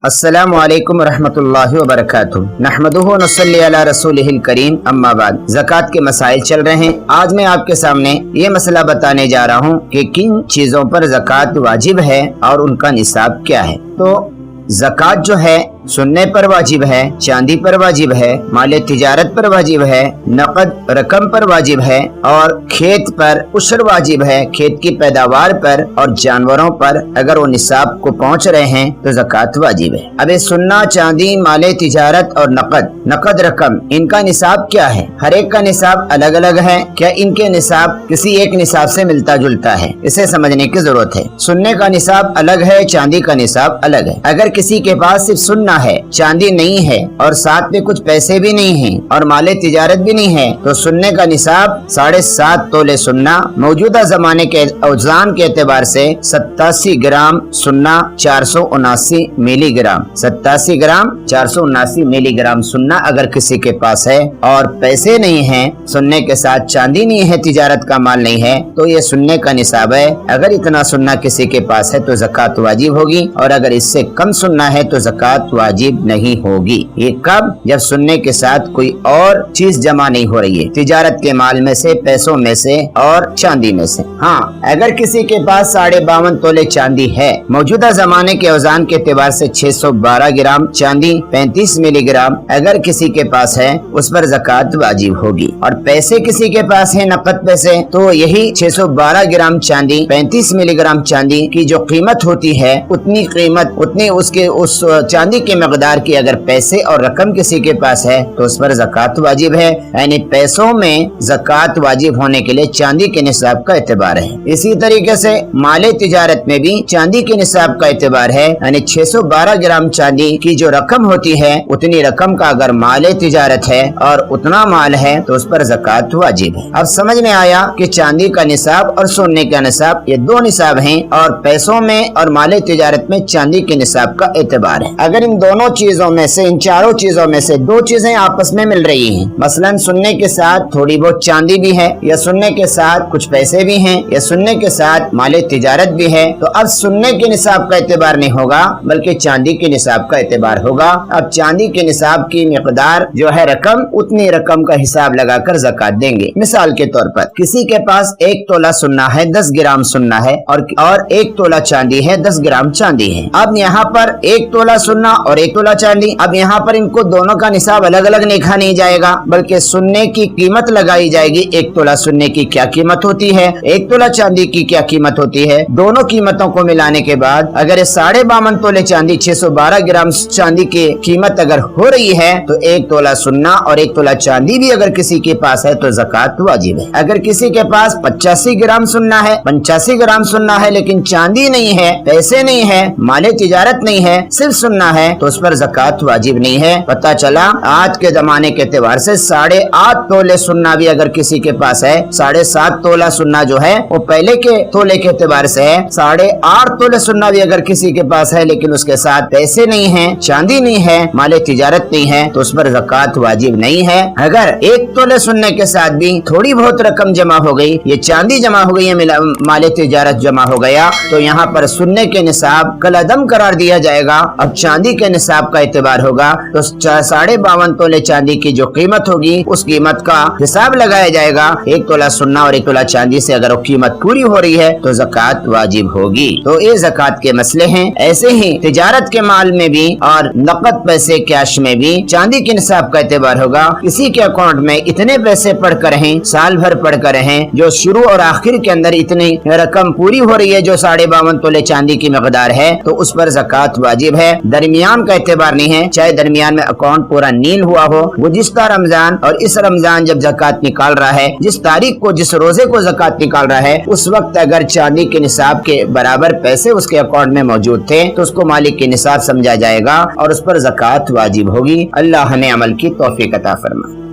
अस्सलामु अलैकुम रहमतुल्लाहि व बरकातुहू। नहमदुहु व नसल्ली अला रसूलिहिल करीम, अम्मा बाद। ज़कात के मसाइल चल रहे हैं। आज मैं आपके सामने ये मसला बताने जा रहा हूँ कि किन चीजों पर ज़कात वाजिब है और उनका निसाब क्या है। तो ज़कात जो है सुन्ने पर वाजिब है, चांदी पर वाजिब है, माले तिजारत पर वाजिब है, नकद रकम पर वाजिब है और खेत पर उशर वाजिब है, खेत की पैदावार पर और जानवरों पर अगर वो निसाब को पहुंच रहे हैं तो ज़कात वाजिब है। अब ये सुन्ना, चांदी, माले तिजारत और नकद रकम, इनका निसाब क्या है? हर एक का निसाब अलग अलग है। क्या इनके निसाब किसी एक निसाब से मिलता जुलता है? इसे समझने की जरूरत है। सुन्ने का निसाब अलग है, चांदी का निसाब अलग है। अगर किसी के पास सिर्फ सुन्ना है, चांदी नहीं है और साथ में कुछ पैसे भी नहीं हैं और माले तिजारत भी नहीं है, तो सुन्ने का निसाब 7.5 तोले सुन्ना, मौजूदा जमाने के औजान के एतबार से 87 ग्राम सुन्ना, 479 मिलीग्राम, 87 ग्राम 479 मिलीग्राम सुन्ना अगर किसी के पास है और पैसे नहीं है, सुन्ने के साथ चांदी नहीं है, तिजारत का माल नहीं है, तो ये सुन्ने का निसाब है। अगर इतना सुन्ना किसी के पास है तो ज़कात वाजिब होगी और अगर इससे कम सुन्ना है तो ज़कात वाजिब नहीं होगी। ये कब? जब सुन्ने के साथ कोई और चीज जमा नहीं हो रही है, तिजारत के माल में से, पैसों में से और चांदी में से। हाँ, अगर किसी के पास 52.5 तोले चांदी है, मौजूदा जमाने के औजान के एतबार से 612 ग्राम चांदी, 35 मिलीग्राम अगर किसी के पास है, उस पर ज़कात वाजिब होगी। और पैसे किसी के पास है, नकद पैसे, तो यही 612 ग्राम चांदी, 35 मिलीग्राम चांदी की जो कीमत होती है, उतनी कीमत, उतनी उसके उस चांदी के मकदार की अगर पैसे और रकम किसी के पास है तो उस पर ज़कात वाजिब है। यानी पैसों में ज़कात वाजिब होने के लिए चांदी के निसाब का एतबार है। इसी तरीके से माले तिजारत में भी चांदी के निसाब का एतबार है। यानी 612 ग्राम चांदी की जो रकम होती है, उतनी रकम का अगर माले तिजारत है और उतना माल है तो उस पर ज़कात वाजिब है। अब समझ में आया कि चांदी का निसाब और सोने का निसाब, ये दो निसाब हैं और पैसों में और माले तिजारत में चांदी के निसाब का एतबार है। अगर इन दोनों चीजों में से, इन चारों चीजों में से दो चीजें आपस में मिल रही हैं, मसलन सुन्ने के साथ थोड़ी बहुत चांदी भी है, या सुन्ने के साथ कुछ पैसे भी हैं, या सुन्ने के साथ माले तिजारत भी है, तो अब सुन्ने के निसाब का एतबार नहीं होगा बल्कि चांदी के निसाब का एतबार होगा। अब चांदी के निसाब की मिकदार जो है रकम, उतनी रकम का हिसाब लगाकर ज़कात देंगे। मिसाल के तौर पर किसी के पास 1 तोला सुन्ना है, 10 ग्राम सुन्ना है और 1 तोला चांदी है, 10 ग्राम चांदी है। अब यहाँ पर 1 तोला सुन्ना और 1 तोला चांदी, अब यहाँ पर इनको दोनों का निसाब अलग अलग लिखा नहीं जाएगा बल्कि सुन्ने की कीमत लगाई जाएगी। 1 तोला सुन्ने की क्या कीमत होती है, 1 तोला चांदी की क्या कीमत होती है, दोनों कीमतों को मिलाने के बाद अगर 52.5 तोले चांदी, 612 ग्राम चांदी की कीमत अगर हो रही है तो 1 तोला सुन्ना और 1 तोला चांदी भी अगर किसी के पास है तो ज़कात वाजिब है। अगर किसी के पास 85 ग्राम सुन्ना है, 85 ग्राम सुन्ना है लेकिन चांदी नहीं है, पैसे नहीं है, माले तिजारत नहीं है, सिर्फ सुन्ना है, तो उस पर ज़कात वाजिब नहीं है। पता चला आज के जमाने के एतबार से 8.5 तोले सुन्ना भी अगर किसी के पास है, 7.5 तोला सुन्ना जो है वो पहले के तोले के एतबार से है, 8.5 तोले सुन्ना भी अगर किसी के पास है लेकिन उसके साथ पैसे नहीं है, चांदी नहीं है, माले तिजारत नहीं है, तो उस पर ज़कात वाजिब नहीं है। अगर 1 तोले सुन्ने के साथ भी थोड़ी बहुत रकम जमा हो गई, ये चांदी जमा हो गई है, माले तिजारत जमा हो गया, तो यहाँ पर सुन्ने के निसाब कलअदम करार दिया जाएगा। अब चांदी के निसाब का एतबार होगा तो 52.5 तोले चांदी की जो कीमत होगी, उस कीमत का हिसाब लगाया जाएगा। 1 तोला सुन्ना और 1 तोला चांदी से अगर वो कीमत पूरी हो रही है तो ज़कात वाजिब होगी। तो ये ज़कात के मसले हैं। ऐसे ही तिजारत के माल में भी और नकद पैसे कैश में भी चांदी के निसाब का एतबार होगा। किसी के अकाउंट में इतने पैसे पड़कर हैं, साल भर पड़कर हैं, जो शुरू और आखिर के अंदर इतनी रकम पूरी हो रही है जो 52.5 तोले चांदी की मकदार है, तो उस पर ज़कात वाजिब है। दरमियान का एतबार नहीं है, चाहे दरमियान में अकाउंट पूरा नील हुआ हो, गुज़िश्ता रमजान और इस रमजान जब ज़कात निकाल रहा है, जिस तारीख को, जिस रोजे को ज़कात निकाल रहा है, उस वक्त अगर चांदी के निसाब के बराबर पैसे उसके अकाउंट में मौजूद थे तो उसको मालिक के निसाब समझा जाएगा और उस पर ज़कात वाजिब होगी। अल्लाह हमें अमल की तौफीक अता फरमाए।